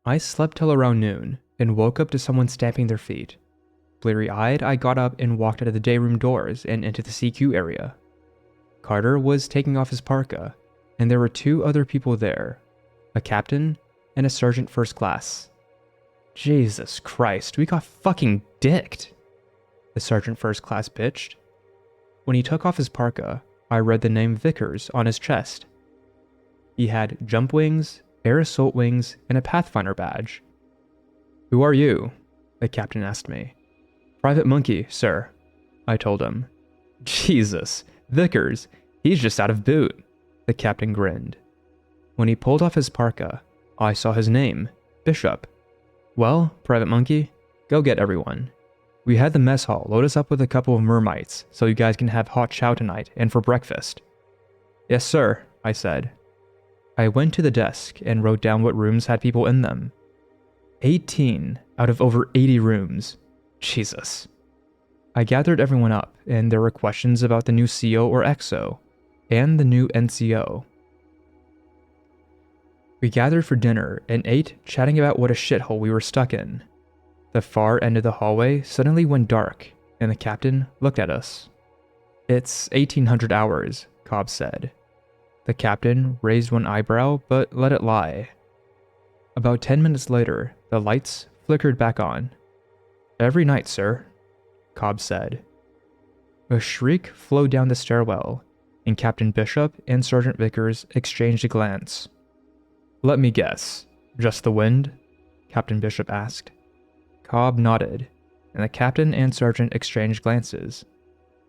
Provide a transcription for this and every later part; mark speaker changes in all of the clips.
Speaker 1: I slept till around noon and woke up to someone stamping their feet. Bleary-eyed, I got up and walked out of the day room doors and into the CQ area. Carter was taking off his parka, and there were two other people there, a captain and a sergeant first class. Jesus Christ, we got fucking dicked, the sergeant first class bitched. When he took off his parka, I read the name Vickers on his chest. He had jump wings, air assault wings, and a Pathfinder badge. "Who are you?" the captain asked me. "Private Monkey, sir," I told him. "Jesus, Vickers, he's just out of boot," the captain grinned. When he pulled off his parka, I saw his name, Bishop. "Well, Private Monkey, go get everyone. We had the mess hall load us up with a couple of mermites so you guys can have hot chow tonight and for breakfast." "Yes, sir," I said. I went to the desk and wrote down what rooms had people in them. 18 out of over 80 rooms. Jesus. I gathered everyone up, and there were questions about the new CO or XO, and the new NCO. We gathered for dinner and ate, chatting about what a shithole we were stuck in. The far end of the hallway suddenly went dark, and the captain looked at us. "It's 1800 hours, Cobb said. The captain raised one eyebrow, but let it lie. About 10 minutes later, the lights flickered back on. "Every night, sir," Cobb said. A shriek flowed down the stairwell, and Captain Bishop and Sergeant Vickers exchanged a glance. "Let me guess, just the wind?" Captain Bishop asked. Cobb nodded, and the captain and sergeant exchanged glances.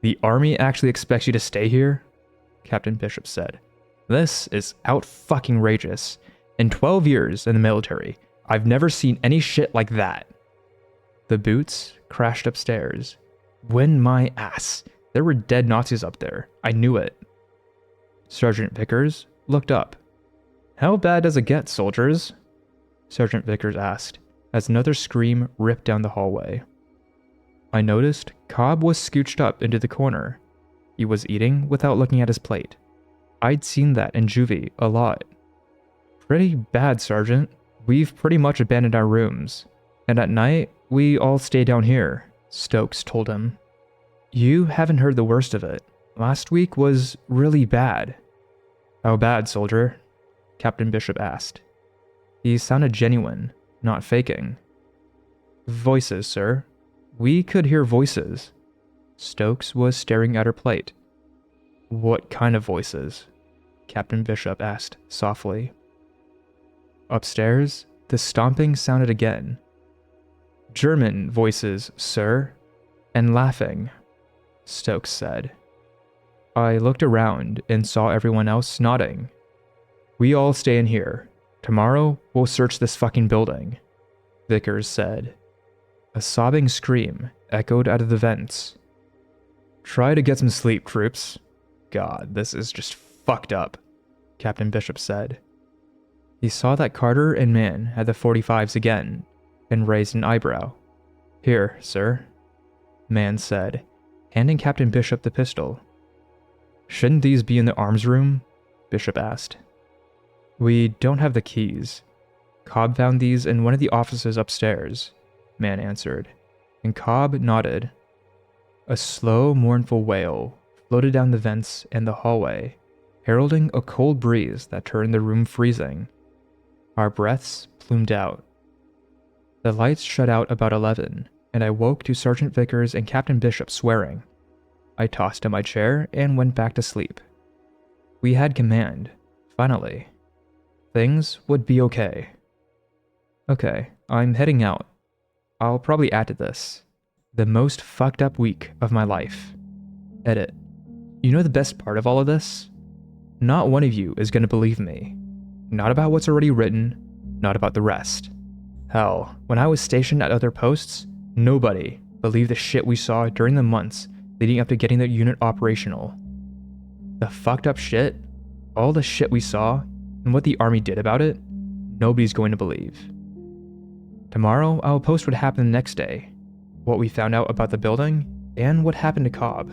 Speaker 1: "The army actually expects you to stay here?" Captain Bishop said. "This is out-fucking-rageous. In 12 years in the military, I've never seen any shit like that." The boots crashed upstairs. Win my ass. There were dead Nazis up there. I knew it. Sergeant Vickers looked up. "How bad does it get, soldiers?" Sergeant Vickers asked, as another scream ripped down the hallway. I noticed Cobb was scooched up into the corner. He was eating without looking at his plate. I'd seen that in juvie a lot. "Pretty bad, Sergeant. We've pretty much abandoned our rooms. And at night, we all stay down here," Stokes told him. "You haven't heard the worst of it. Last week was really bad." "How bad, soldier?" Captain Bishop asked. He sounded genuine, not faking. "Voices, sir. We could hear voices." Stokes was staring at her plate. "What kind of voices?" Captain Bishop asked softly. Upstairs, the stomping sounded again. "German voices, sir, and laughing," Stokes said. I looked around and saw everyone else nodding. "We all stay in here. Tomorrow, we'll search this fucking building," Vickers said. A sobbing scream echoed out of the vents. "Try to get some sleep, troops. God, this is just fucked up," Captain Bishop said. He saw that Carter and Mann had the 45s again, and raised an eyebrow. "Here, sir," Mann said, handing Captain Bishop the pistol. "Shouldn't these be in the arms room?" Bishop asked. "We don't have the keys. Cobb found these in one of the offices upstairs," Mann answered, and Cobb nodded. A slow, mournful wail floated down the vents and the hallway, heralding a cold breeze that turned the room freezing. Our breaths plumed out. The lights shut out about 11, and I woke to Sergeant Vickers and Captain Bishop swearing. I tossed in my chair and went back to sleep. We had command, finally. Things would be okay. Okay, I'm heading out. I'll probably add to this. The most fucked up week of my life. Edit. You know the best part of all of this? Not one of you is going to believe me. Not about what's already written, not about the rest. Hell, when I was stationed at other posts, nobody believed the shit we saw during the months leading up to getting the unit operational. The fucked up shit, all the shit we saw, and what the army did about it, nobody's going to believe. Tomorrow, I'll post what happened the next day, what we found out about the building, and what happened to Cobb.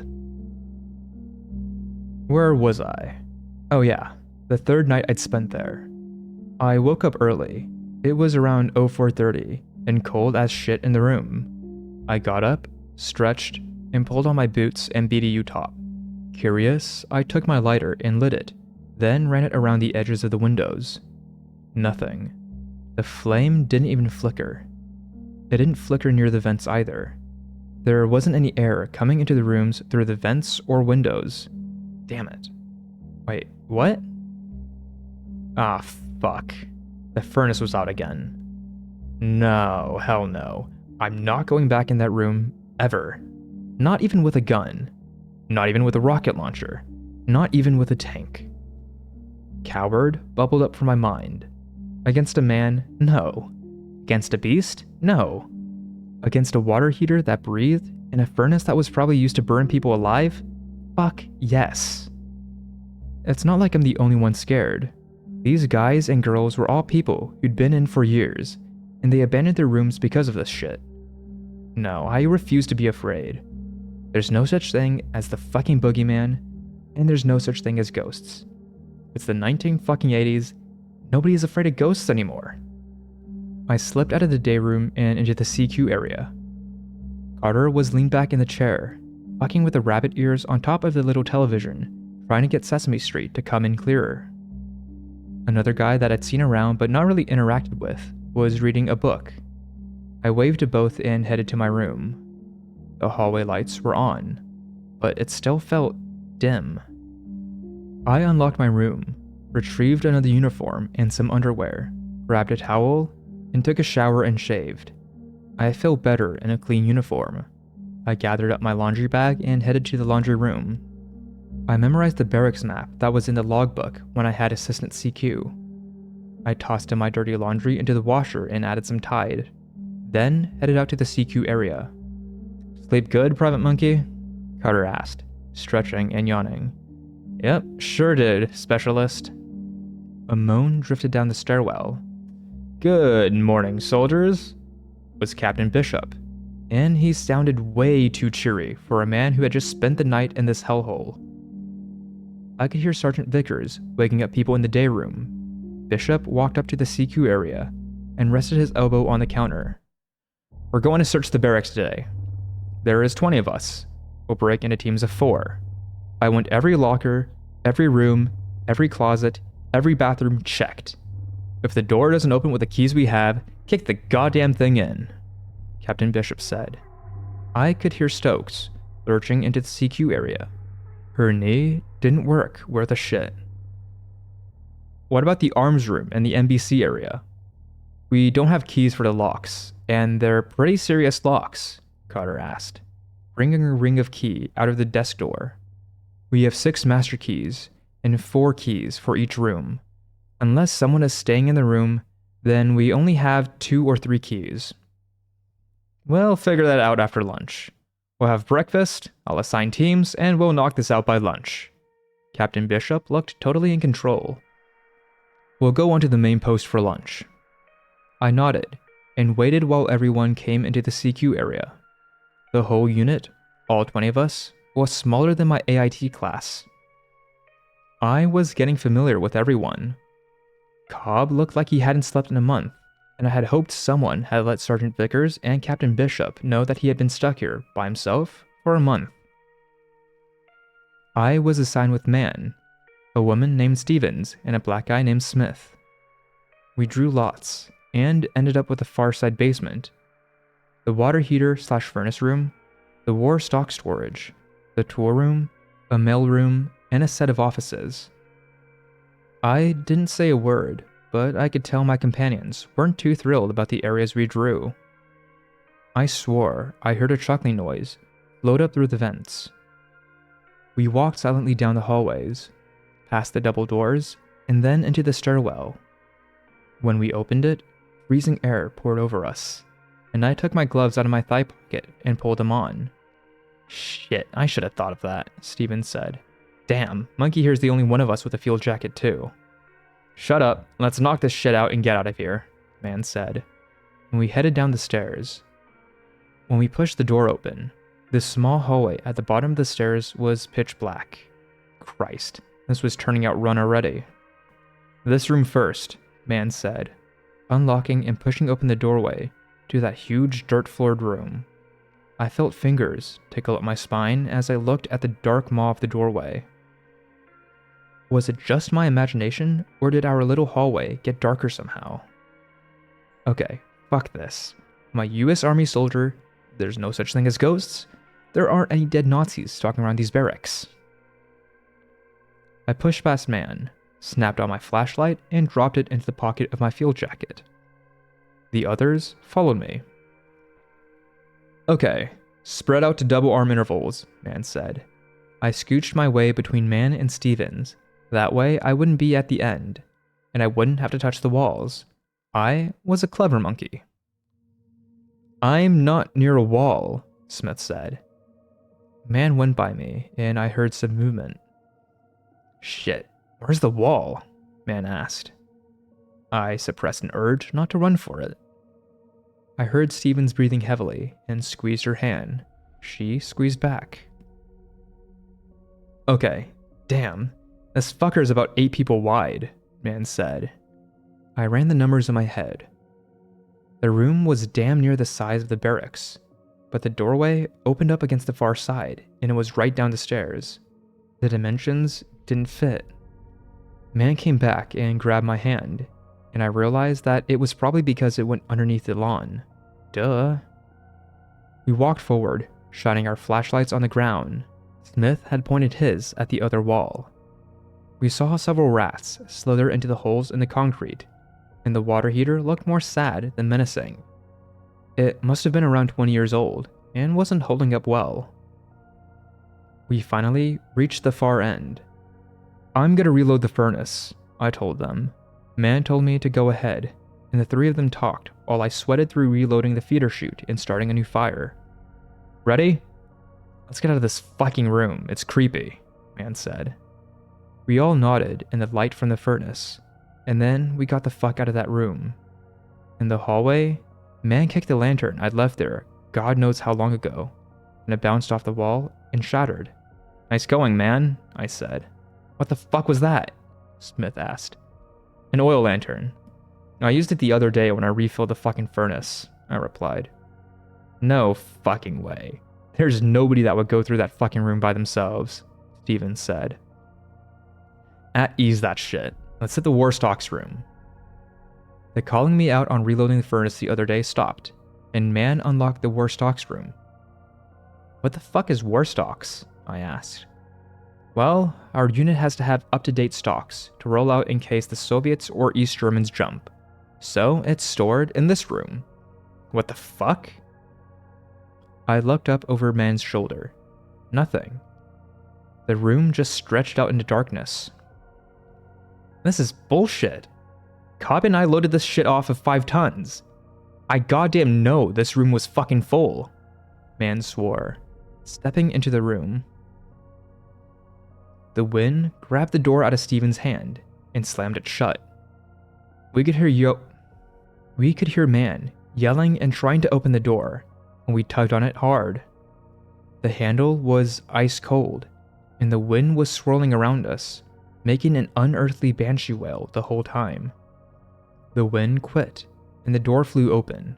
Speaker 1: Where was I? Oh yeah, the third night I'd spent there. I woke up early. It was around 04:30 and cold as shit in the room. I got up, stretched, and pulled on my boots and BDU top. Curious, I took my lighter and lit it, then ran it around the edges of the windows. Nothing. The flame didn't even flicker. It didn't flicker near the vents either. There wasn't any air coming into the rooms through the vents or windows. Damn it. Wait, what? Ah, fuck. The furnace was out again. No, hell no. I'm not going back in that room, ever. Not even with a gun. Not even with a rocket launcher. Not even with a tank. Coward bubbled up from my mind. Against a man? No. Against a beast? No. Against a water heater that breathed in a furnace that was probably used to burn people alive? Fuck yes. It's not like I'm the only one scared. These guys and girls were all people who'd been in for years, and they abandoned their rooms because of this shit. No, I refuse to be afraid. There's no such thing as the fucking boogeyman, and there's no such thing as ghosts. It's the 1980s. Nobody is afraid of ghosts anymore. I slipped out of the day room and into the CQ area. Carter was leaned back in the chair, fucking with the rabbit ears on top of the little television, trying to get Sesame Street to come in clearer. Another guy that I'd seen around but not really interacted with was reading a book. I waved to both and headed to my room. The hallway lights were on, but it still felt dim. I unlocked my room, retrieved another uniform and some underwear, grabbed a towel, and took a shower and shaved. I felt better in a clean uniform. I gathered up my laundry bag and headed to the laundry room. I memorized the barracks map that was in the logbook when I had assistant CQ. I tossed in my dirty laundry into the washer and added some Tide, then headed out to the CQ area. "Sleep good, Private Monkey?" Carter asked, stretching and yawning. "Yep, sure did, Specialist." A moan drifted down the stairwell. "Good morning, soldiers," was Captain Bishop, and he sounded way too cheery for a man who had just spent the night in this hellhole. I could hear Sergeant Vickers waking up people in the day room. Bishop walked up to the CQ area and rested his elbow on the counter. "We're going to search the barracks today. There is 20 of us. We'll break into teams of 4. I want every locker, every room, every closet, every bathroom checked. If the door doesn't open with the keys we have, kick the goddamn thing in," Captain Bishop said. I could hear Stokes lurching into the CQ area. Her knee didn't work worth a shit. "What about the arms room and the NBC area?" "We don't have keys for the locks, and they're pretty serious locks," Carter asked, bringing a ring of key out of the desk door. "We have 6 master keys, and 4 keys for each room. Unless someone is staying in the room, then we only have 2 or 3 keys." "We'll figure that out after lunch. We'll have breakfast, I'll assign teams, and we'll knock this out by lunch." Captain Bishop looked totally in control. "We'll go on to the main post for lunch." I nodded, and waited while everyone came into the CQ area. The whole unit, all 20 of us, was smaller than my AIT class. I was getting familiar with everyone. Cobb looked like he hadn't slept in a month, and I had hoped someone had let Sergeant Vickers and Captain Bishop know that he had been stuck here by himself for a month. I was assigned with Man, a woman named Stevens, and a black guy named Smith. We drew lots, and ended up with the far side basement. The water heater/furnace room, the war stock storage, the tool room, a mail room, and a set of offices. I didn't say a word, but I could tell my companions weren't too thrilled about the areas we drew. I swore I heard a chuckling noise float up through the vents. We walked silently down the hallways, past the double doors, and then into the stairwell. When we opened it, freezing air poured over us, and I took my gloves out of my thigh pocket and pulled them on. "Shit, I should have thought of that," Stevens said. "Damn, Monkey here's the only one of us with a field jacket too." "Shut up, let's knock this shit out and get out of here," Man said, and we headed down the stairs. When we pushed the door open, the small hallway at the bottom of the stairs was pitch black. Christ, this was turning out run already. "This room first," Man said. unlocking and pushing open the doorway to that huge dirt-floored room. I felt fingers tickle up my spine as I looked at the dark maw of the doorway. Was it just my imagination, or did our little hallway get darker somehow? Okay, fuck this. I'm a US Army soldier, there's no such thing as ghosts, there aren't any dead Nazis stalking around these barracks. I pushed past Man, snapped on my flashlight, and dropped it into the pocket of my field jacket. The others followed me. Okay, spread out to double arm intervals, Man said. I scooched my way between Man and Stevens. That way I wouldn't be at the end, and I wouldn't have to touch the walls. I was a clever monkey. I'm not near a wall, Smith said. Man went by me, and I heard some movement. Shit, where's the wall? Man asked. I suppressed an urge not to run for it. I heard Stevens breathing heavily and squeezed her hand. She squeezed back. Okay, damn. This fucker's about 8 people wide, Man said. I ran the numbers in my head. The room was damn near the size of the barracks, but the doorway opened up against the far side, and it was right down the stairs. The dimensions didn't fit. Man came back and grabbed my hand, and I realized that it was probably because it went underneath the lawn. Duh. We walked forward, shining our flashlights on the ground. Smith had pointed his at the other wall. We saw several rats slither into the holes in the concrete, and the water heater looked more sad than menacing. It must have been around 20 years old, and wasn't holding up well. We finally reached the far end. I'm gonna reload the furnace, I told them. Man told me to go ahead, and the 3 of them talked while I sweated through reloading the feeder chute and starting a new fire. Ready? Let's get out of this fucking room, it's creepy, Man said. We all nodded in the light from the furnace, and then we got the fuck out of that room. In the hallway, Man kicked the lantern I'd left there God knows how long ago, and it bounced off the wall and shattered. Nice going, Man, I said. What the fuck was that? Smith asked. An oil lantern. I used it the other day when I refilled the fucking furnace, I replied. No fucking way. There's nobody that would go through that fucking room by themselves, Stevens said. At ease that shit. Let's hit the war stocks room. The calling me out on reloading the furnace the other day stopped, and Man unlocked the war stocks room. What the fuck is war stocks? I asked. Well, our unit has to have up-to-date stocks to roll out in case the Soviets or East Germans jump. So it's stored in this room. What the fuck? I looked up over Man's shoulder. Nothing. The room just stretched out into darkness. This is bullshit. Cobb and I loaded this shit off of 5 tons. I goddamn know this room was fucking full. Man swore, stepping into the room. The wind grabbed the door out of Steven's hand and slammed it shut. We could hear Man yelling and trying to open the door, and we tugged on it hard. The handle was ice cold, and the wind was swirling around us, making an unearthly banshee wail the whole time. The wind quit, and the door flew open.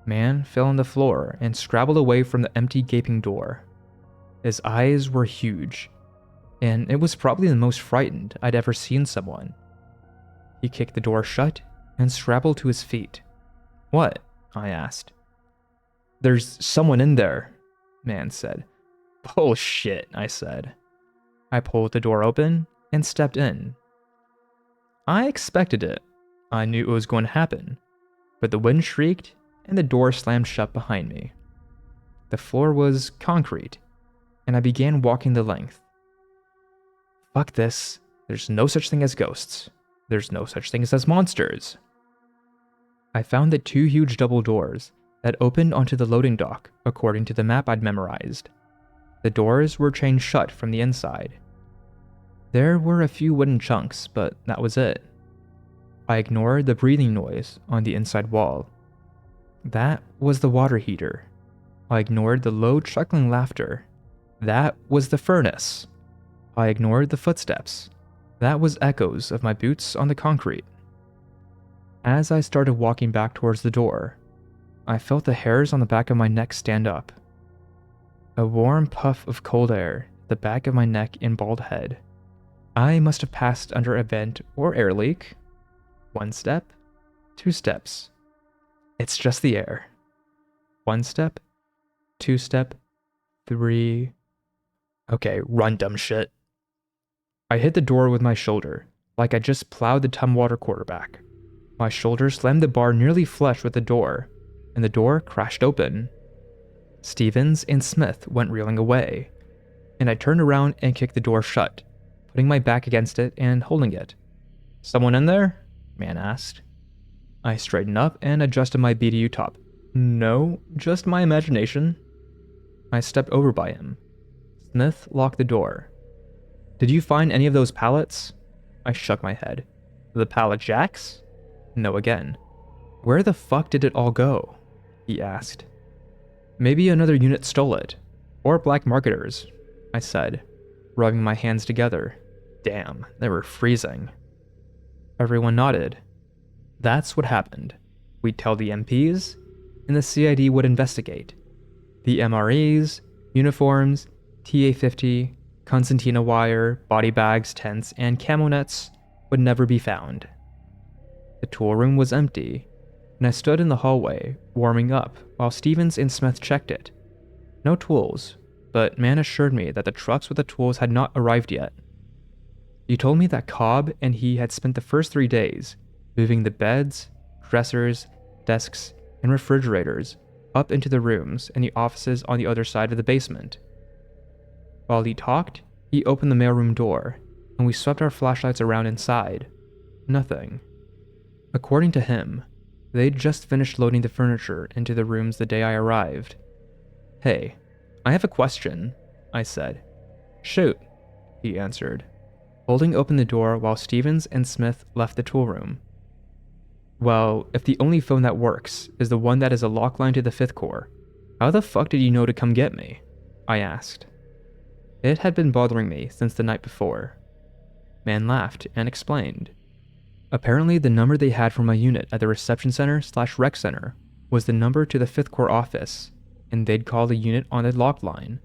Speaker 1: Man fell on the floor and scrabbled away from the empty gaping door. His eyes were huge, and it was probably the most frightened I'd ever seen someone. He kicked the door shut and scrabbled to his feet. What? I asked. There's someone in there, Man said. Bullshit, I said. I pulled the door open and stepped in. I expected it. I knew it was going to happen, but the wind shrieked and the door slammed shut behind me. The floor was concrete, and I began walking the length. Fuck this. There's no such thing as ghosts. There's no such thing as monsters. I found the 2 huge double doors that opened onto the loading dock according to the map I'd memorized. The doors were chained shut from the inside. There were a few wooden chunks, but that was it. I ignored the breathing noise on the inside wall. That was the water heater. I ignored the low chuckling laughter. That was the furnace. I ignored the footsteps. That was echoes of my boots on the concrete. As I started walking back towards the door, I felt the hairs on the back of my neck stand up. A warm puff of cold air at the back of my neck and bald head. I must have passed under a vent or air leak. 1 step, 2 steps. It's just the air. 1 step, 2 step, 3. Okay, run, dumb shit. I hit the door with my shoulder, like I just plowed the Tumwater quarterback. My shoulder slammed the bar nearly flush with the door, and the door crashed open. Stevens and Smith went reeling away, and I turned around and kicked the door shut, putting my back against it and holding it. "Someone in there?" Man asked. I straightened up and adjusted my BDU top. "No, just my imagination." I stepped over by him. Smith locked the door. "Did you find any of those pallets?" I shook my head. "The pallet jacks?" No again. "Where the fuck did it all go?" he asked. "Maybe another unit stole it. Or black marketers," I said, rubbing my hands together. Damn, they were freezing. Everyone nodded. That's what happened. We'd tell the MPs, and the CID would investigate. The MREs, uniforms, TA-50, concertina wire, body bags, tents, and camo nets would never be found. The tool room was empty, and I stood in the hallway, warming up, while Stevens and Smith checked it. No tools, but man assured me that the trucks with the tools had not arrived yet. He told me that Cobb and he had spent the first 3 days moving the beds, dressers, desks, and refrigerators up into the rooms and the offices on the other side of the basement. While he talked, he opened the mailroom door, and we swept our flashlights around inside. Nothing. According to him, they'd just finished loading the furniture into the rooms the day I arrived. "Hey, I have a question," I said. "Shoot," he answered, holding open the door while Stevens and Smith left the tool room. "Well, if the only phone that works is the one that is a lock line to the 5th Corps, how the fuck did you know to come get me?" I asked. It had been bothering me since the night before. Man laughed and explained. Apparently the number they had for my unit at the reception center/rec center was the number to the 5th Corps office, and they'd call the unit on the lock line.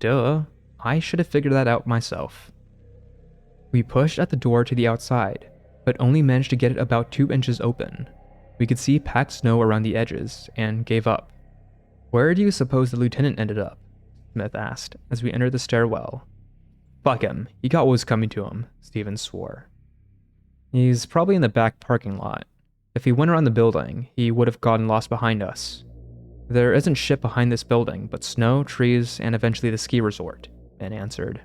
Speaker 1: Duh, I should have figured that out myself. We pushed at the door to the outside, but only managed to get it about 2 inches open. We could see packed snow around the edges, and gave up. "Where do you suppose the lieutenant ended up?" Smith asked, as we entered the stairwell. "Fuck him, he got what was coming to him," Stevens swore. "He's probably in the back parking lot. If he went around the building, he would have gotten lost behind us. There isn't shit behind this building, but snow, trees, and eventually the ski resort," Ben answered.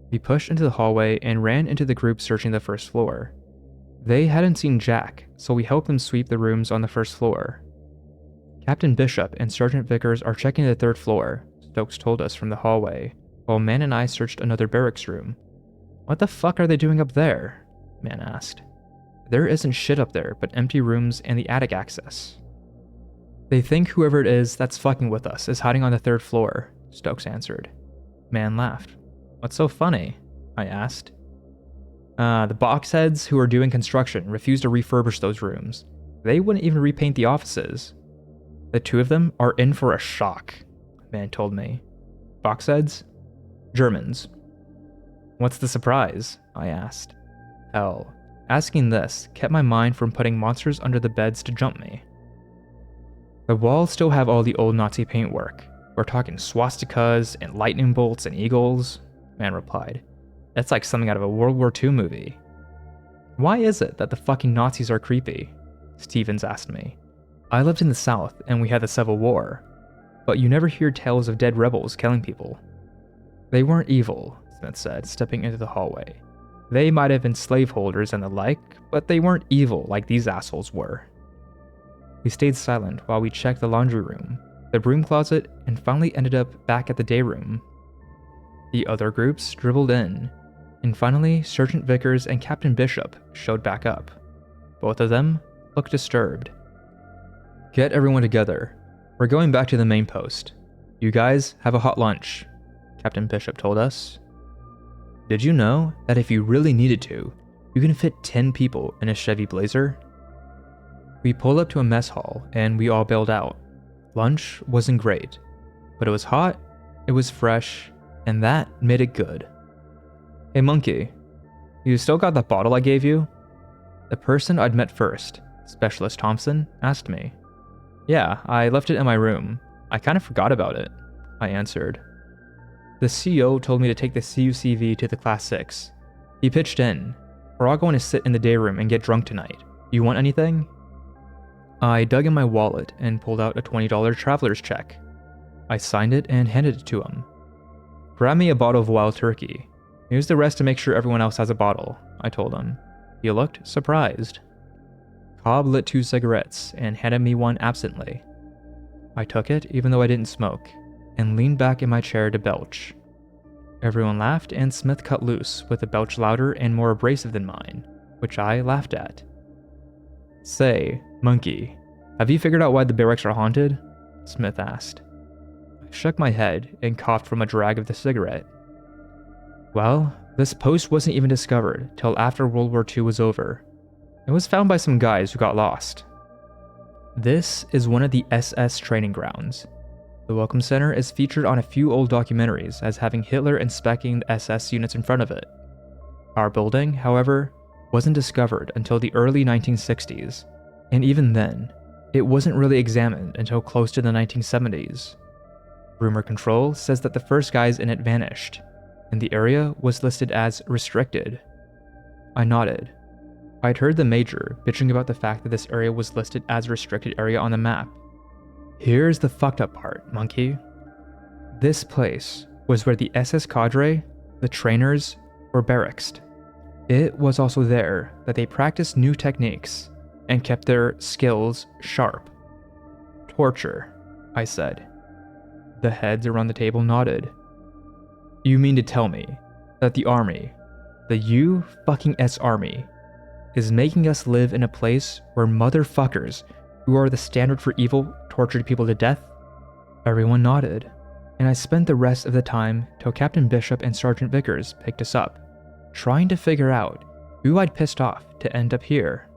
Speaker 1: We pushed into the hallway and ran into the group searching the first floor. They hadn't seen Jack, so we helped them sweep the rooms on the first floor. "Captain Bishop and Sergeant Vickers are checking the 3rd floor," Stokes told us from the hallway, while Man and I searched another barracks room. "What the fuck are they doing up there?" Man asked. "There isn't shit up there but empty rooms and the attic access." "They think whoever it is that's fucking with us is hiding on the 3rd floor," Stokes answered. Man laughed. "What's so funny?" I asked. The boxheads who are doing construction refuse to refurbish those rooms. They wouldn't even repaint the offices. The 2 of them are in for a shock," Man told me. "Boxheads?" "Germans." "What's the surprise?" I asked. Hell, asking this kept my mind from putting monsters under the beds to jump me. "The walls still have all the old Nazi paintwork. We're talking swastikas and lightning bolts and eagles," Man replied. "It's like something out of a World War II movie." "Why is it that the fucking Nazis are creepy?" Stevens asked me. "I lived in the South and we had the Civil War, but you never hear tales of dead rebels killing people." "They weren't evil," Smith said, stepping into the hallway. "They might have been slaveholders and the like, but they weren't evil like these assholes were." We stayed silent while we checked the laundry room, the broom closet, and finally ended up back at the day room. The other groups dribbled in, and finally Sergeant Vickers and Captain Bishop showed back up. Both of them looked disturbed. "Get everyone together. We're going back to the main post. You guys have a hot lunch," Captain Bishop told us. "Did you know that if you really needed to, you can fit 10 people in a Chevy Blazer?" We pulled up to a mess hall and we all bailed out. Lunch wasn't great, but it was hot, it was fresh, and that made it good. Hey Monkey, you still got that bottle I gave you? The person I'd met first, Specialist Thompson, asked me. Yeah, I left it in my room. I kind of forgot about it, I answered. The CO told me to take the CUCV to the Class 6. He pitched in. We're all going to sit in the day room and get drunk tonight. You want anything? I dug in my wallet and pulled out a $20 traveler's check. I signed it and handed it to him. Grab me a bottle of Wild Turkey. Here's the rest to make sure everyone else has a bottle, I told him. He looked surprised. Cobb lit 2 cigarettes and handed me one absently. I took it even though I didn't smoke, and leaned back in my chair to belch. Everyone laughed and Smith cut loose with a belch louder and more abrasive than mine, which I laughed at. Say, Monkey, have you figured out why the barracks are haunted? Smith asked. I shook my head and coughed from a drag of the cigarette. Well, this post wasn't even discovered till after World War II was over. It was found by some guys who got lost. This is one of the SS training grounds. The Welcome Center is featured on a few old documentaries as having Hitler inspecting the SS units in front of it. Our building, however, wasn't discovered until the early 1960s, and even then, it wasn't really examined until close to the 1970s. Rumor Control says that the first guys in it vanished, and the area was listed as restricted. I nodded. I'd heard the Major bitching about the fact that this area was listed as a restricted area on the map. Here's the fucked up part, Monkey. This place was where the SS cadre, the trainers, were barracksed. It was also there that they practiced new techniques and kept their skills sharp. Torture, I said. The heads around the table nodded. You mean to tell me that the army, the U-fucking-S army, is making us live in a place where motherfuckers who are the standard for evil tortured people to death? Everyone nodded, and I spent the rest of the time till Captain Bishop and Sergeant Vickers picked us up, trying to figure out who I'd pissed off to end up here.